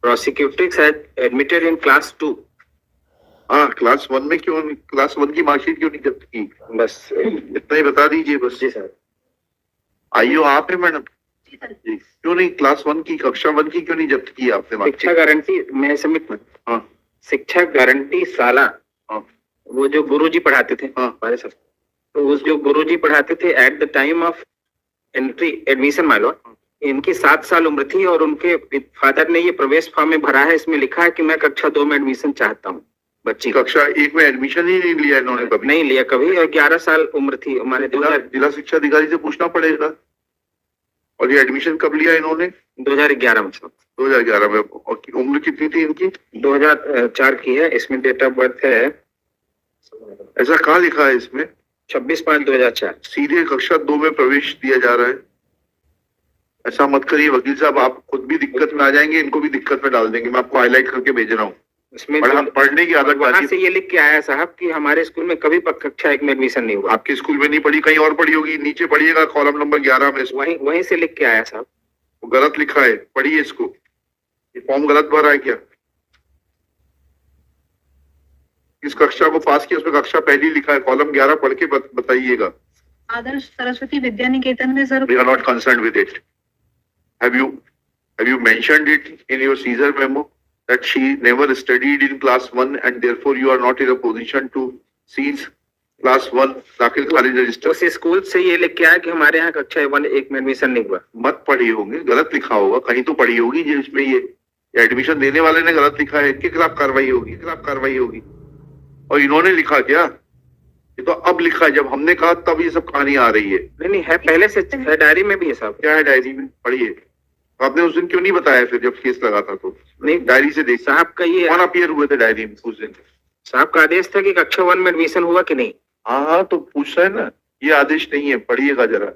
prosecutrix had admitted in class 2. हाँ, class 1 में क्यों, क्लास 1 की मार्कशीट क्यों नहीं जब्त की? बस इतना ही बता दीजिए बस। जी सर। आइयो आप है मैडम जी, क्यों नहीं क्लास 1 की, कक्षा 1 की क्यों नहीं जब्त की आपने? शिक्षा गारंटी मैं सबमिट कर। हाँ, शिक्षा गारंटी साला, हाँ, वो जो गुरुजी पढ़ाते थे हाँ, हमारे सर, तो उस जो गुरुजी पढ़ाते थे at the time of entry admission मान लो, इनकी 7 साल उम्र थी और उनके फादर ने ये प्रवेश फॉर्म में भरा है, इसमें लिखा है कि मैं कक्षा 2 में एडमिशन चाहता हूँ। बच्ची कक्षा 1 में एडमिशन ही नहीं लिया इन्होंने कभी? नहीं लिया कभी, और 11 साल उम्र थी हमारे। जिला शिक्षा अधिकारी से पूछना पड़ेगा। और ये एडमिशन कब लिया इन्होंने? 2011 में सर। 2011 में। और उम्र कितनी थी इनकी? 2004 की है, इसमें डेट ऑफ बर्थ है, ऐसा कहाँ लिखा है इसमें? 26/5/2004। सीधे कक्षा 2 में प्रवेश दिया जा रहा है। ऐसा मत करिए वकील साहब, आप खुद भी दिक्कत में आ जाएंगे, इनको भी दिक्कत में डाल देंगे। मैं आपको हाईलाइट करके भेज रहा हूँ। इसमें पढ़ने की आदत वहां से ये लिख के आया साहब कि हमारे स्कूल में कभी कक्षा 1 में एडमिशन नहीं हुआ। आपके स्कूल में नहीं पढ़ी, कहीं और पढ़ी होगी। नीचे पढ़िएगा कॉलम नंबर 11 में, वहीं से लिख के आया साहब। वो गलत लिखा है, पढ़िए इसको। ये फॉर्म गलत भरा है क्या? इस कक्षा को पास किया, उसमें कक्षा पहली लिखा है, कॉलम 11 पढ़ के बताइएगा। आदर्श सरस्वती विद्या निकेतन में sir. We are not concerned with it. Have you mentioned it in your Caesar memo that she never studied in class 1 and therefore you are not in a position to seize class 1 दाखिल खारिज register? उस school से ये लिख के आया कि हमारे यहाँ कक्षा 1 में एडमिशन नहीं हुआ। मत पढ़ी होंगे, गलत लिखा होगा, कहीं तो पढ़ी होगी जिसमें ये एडमिशन देने वाले ने गलत लिखा है। इनके खिलाफ कार्रवाई होगी। और इन्होंने लिखा क्या? ये तो अब लिखा है, जब हमने कहा तब ये सब कहानी आ रही है। नहीं है, पहले से है, डायरी में भी है साहब। क्या है डायरी में? पढ़िए। आपने उस दिन क्यों नहीं बताया फिर जब केस लगा था? तो नहीं, डायरी से देख साहब का ये कौन अपीयर हुए थे डायरी में उस दिन? साहब का आदेश था कि कक्षा 1 में एडमिशन हुआ कि नहीं। हाँ, तो पूछ रहे हैं ना, ये आदेश नहीं है, पढ़िएगा जरा।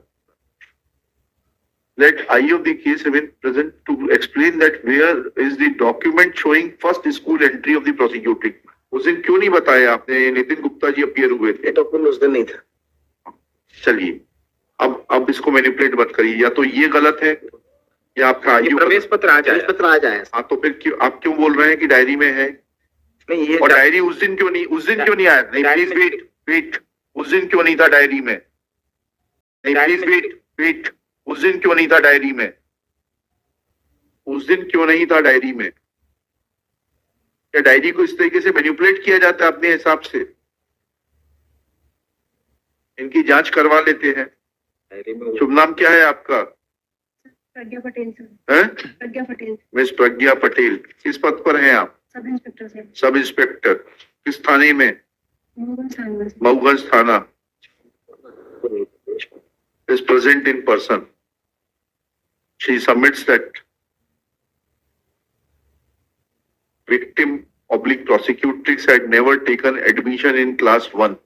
Let I of the case have been present to explain that where is the document showing first school entry of the prosecuting? उस दिन क्यों नहीं बताया आपने? नितिन गुप्ता जी अपीयर हुए थे। डॉक्यूमेंट उस दिन नहीं था। चलिए, अब इसको मैनिपुलेट मत करिए। या तो ये गलत है या आपका आयु प्रवेश पत्र आ जाए। हाँ, तो फिर क्यों आप क्यों बोल रहे हैं कि डायरी में है? नहीं, ये और डायरी उस दिन क्यों नहीं आया? नहीं, प्लीज वेट। उस दिन क्यों नहीं था डायरी में? नहीं, प्लीज वेट। उस दिन क्यों नहीं था डायरी में? क्या डायरी को इस तरीके से मैनिपुलेट किया जाता है अपने हिसाब से? इनकी जांच करवा लेते हैं। शुभ नाम क्या है आपका? प्रज्ञा पटेल सर। हैं? प्रज्ञा पटेल। मिस प्रज्ञा पटेल, किस पद पर हैं आप? Sub inspector sir. Sub inspector. किस थाने में? मऊगंज थाना। is present in person. She submits that victim / prosecutrix had never taken admission in class 1.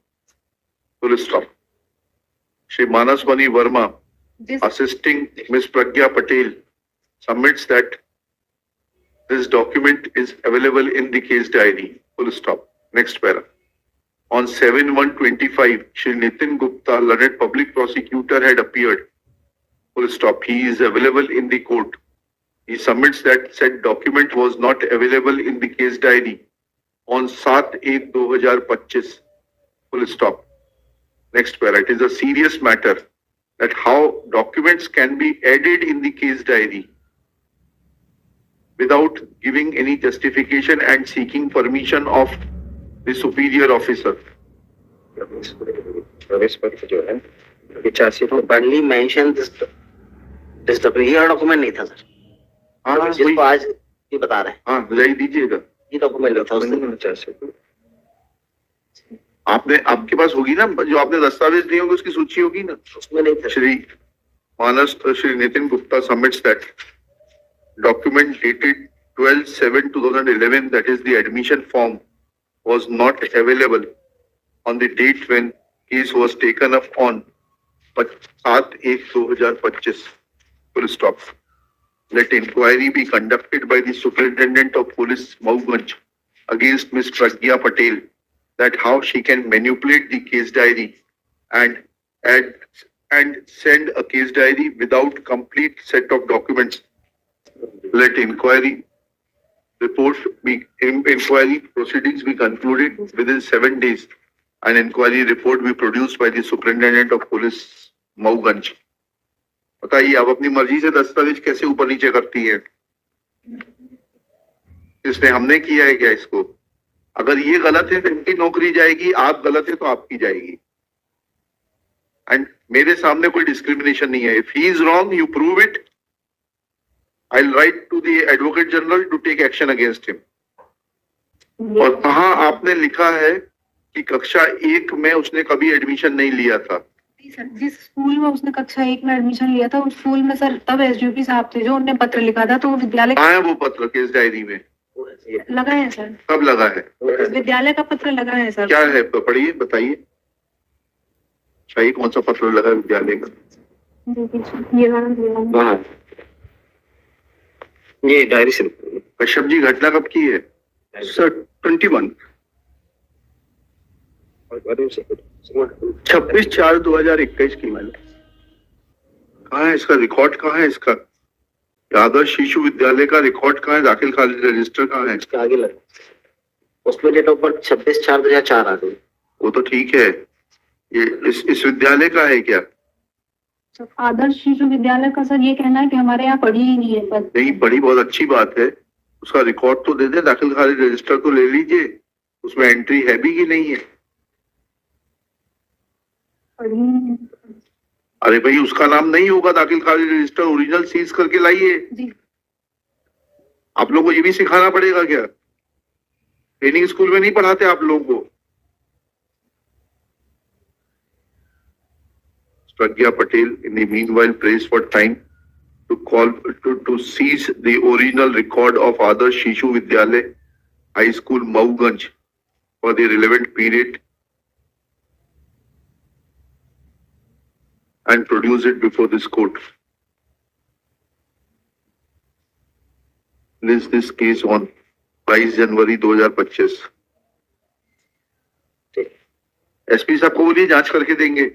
Full stop. Shri Manaswani Verma, assisting Miss Pragya Patel, submits that this document is available in the case diary. Full stop. Next para. On 7/1/25, Shri Nitin Gupta, learned public prosecutor, had appeared. Full stop. He is available in the court. He submits that said document was not available in the case diary on 7/8/2025. Full stop. Next para. It is a serious matter that how documents can be added in the case diary without giving any justification and seeking permission of the superior officer. प्रवेश पत्र जो है 85 तो only mention this ये document नहीं था sir. हाँ, जिसको आज ये बता रहे हैं। हाँ, ले दीजिएगा। ये डॉक्यूमेंट नहीं था उस दिन। आपने, आपके पास होगी ना जो आपने दस्तावेज दिए होंगे, उसकी सूची होगी ना, उसमें नहीं था। Shri Nitin Gupta submits that document dated 12/7/2011, that is the admission form, was not available on the date when case was taken up on 7/1/2025. Full stop. Let inquiry be conducted by the Superintendent of Police Mauganj against Ms. Pragya Patel, that how she can manipulate the case diary and add and send a case diary without complete set of documents. Let inquiry inquiry proceedings be concluded within 7 days. An inquiry report be produced by the superintendent of police Mauganj. बताइए आप अपनी मर्जी से दस्तावेज कैसे ऊपर नीचे करती है? इसने हमने किया है क्या इसको? अगर ये गलत है तो इनकी नौकरी जाएगी, आप गलत है तो आपकी जाएगी. एंड मेरे सामने कोई डिस्क्रिमिनेशन नहीं है. If he is wrong you prove it. I'll write to the Advocate General to take action against him. और कहाँ आपने लिखा है कि कक्षा 1 में उसने कभी एडमिशन नहीं लिया था? जी सर, जिस स्कूल में उसने कक्षा 1 में एडमिशन लिया था उस स्कूल में सर तब एसडीओपी साहब थे जो उनने पत्र लिखा था, तो वो विद्यालय कहाँ है वो पत्र? केस डायरी में लगा है सर. कब लगा है? विद्यालय का पत्र लगा है सर. क्या है? पढ़िए, बताइए. चाहिए कौन सा पत्र लगा है विद्यालय का? ये डायरी से. कश्यप जी, घटना कब की है? सर 21 26/4/2021 की मैंने. कहाँ है इसका रिकॉर्ड? कहाँ है इसका? आदर्श शिशु विद्यालय का रिकॉर्ड कहाँ है? दाखिल खारिज रजिस्टर कहाँ है? इसके आगे लगा, उसमें डेट ऑफ बर्थ 26/4/2004 आ गई. वो तो ठीक है. ये इस विद्यालय का है क्या? सर, आदर्श शिशु विद्यालय का सर ये कहना है कि हमारे यहाँ पढ़ी ही नहीं है. पर नहीं पढ़ी, बहुत अच्छी बात है. उसका रिकॉर्ड तो दे दे, दाखिल खारिज रजिस्टर तो ले लीजिए. उसमें एंट्री है भी कि नहीं है? पढ़ी ही नहीं है. अरे भाई, उसका नाम नहीं होगा दाखिल खारिज रजिस्टर. ओरिजिनल सीज करके लाइए. जी आप लोगों को ये भी सिखाना पड़ेगा क्या? ट्रेनिंग स्कूल में नहीं पढ़ाते आप लोगों को? Pragya Patel in the meanwhile prays for time to seize the original record of Adarsh Shishu Vidyalay High School Mauganj for the relevant period and produce it before this court. List this case on 22 January 2025. SP साहब को बोलिए जांच करके देंगे.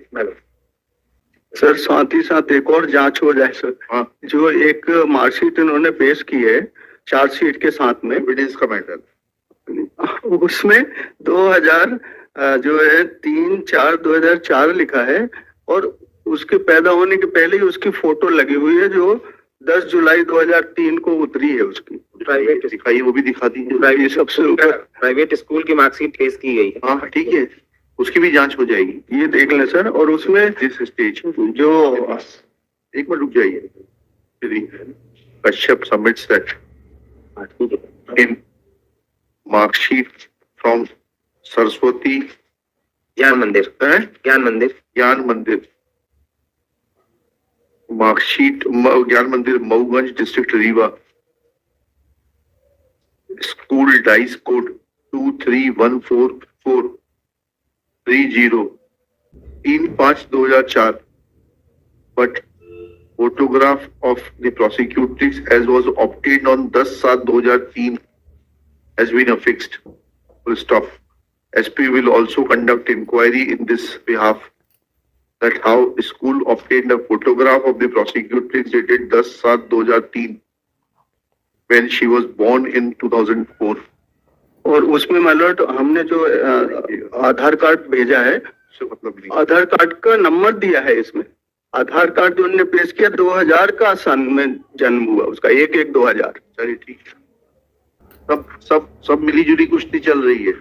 Sir साथ ही साथ एक और जांच हो जाए सर. हाँ, जो एक मार्कशीट इन्होंने पेश की है चार्जशीट के साथ में, एविडेंस का मैटर. उसमें 2000 जो है 3/4/2004 लिखा है और उसके पैदा होने के पहले ही उसकी फोटो लगी हुई है जो 10 जुलाई 2003 को उतरी है उसकी. प्राइवेट दिखाइए, वो भी दिखा दीजिए. ये सबसे ऊपर प्राइवेट स्कूल की मार्कशीट पेश की गई है. हाँ ठीक है, उसकी भी जांच हो जाएगी. ये देख लें सर. और उसमें दिस स्टेज जो एक मिनट रुक जाइए. Kashyap submits that in marksheet from Saraswati ज्ञान मंदिर. ज्ञान मंदिर मार्कशीट ज्ञान मंदिर Mauganj district Rewa. School dice code 231443 3/5/2004, but photograph of the prosecutrix as was obtained on 10/7/2003 has been affixed. Full stop. SP will also conduct inquiry in this behalf, that how the school obtained a photograph of the prosecutrix dated 10/7/2003 when she was born in 2004. और उसमें मतलब हमने जो आधार card भेजा है, मतलब नहीं. आधार card का नंबर दिया है इसमें. आधार कार्ड जो उन्होंने पेश किया 2000 का सन में जन्म हुआ उसका, 1/1/2000. चलिए ठीक है. सब मिली जुली कुश्ती चल रही है.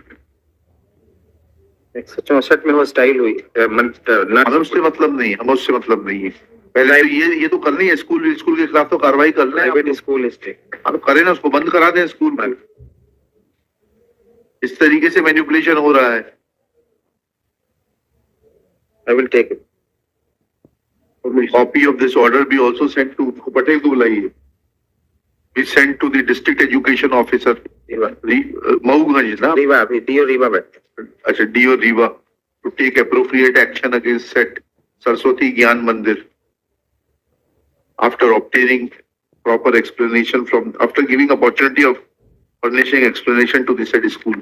164 में वो स्टाइल हुई. हम उससे मतलब नहीं है. पहले ये तो करनी है. स्कूल के खिलाफ तो कार्रवाई कर रहे हैं. प्राइवेट स्कूल अब करें ना, उसको बंद करा दें स्कूल में. इस तरीके से मैनिपुलेशन हो रहा है. I will take it. Copy of this order be also sent to Patel को बुलाइए. Be sent to the district education officer Mauganj ना. रीवा अच्छा, DO Rewa to take appropriate action against said Saraswati Gyan Mandir after obtaining proper explanation after giving opportunity of furnishing explanation to the said school.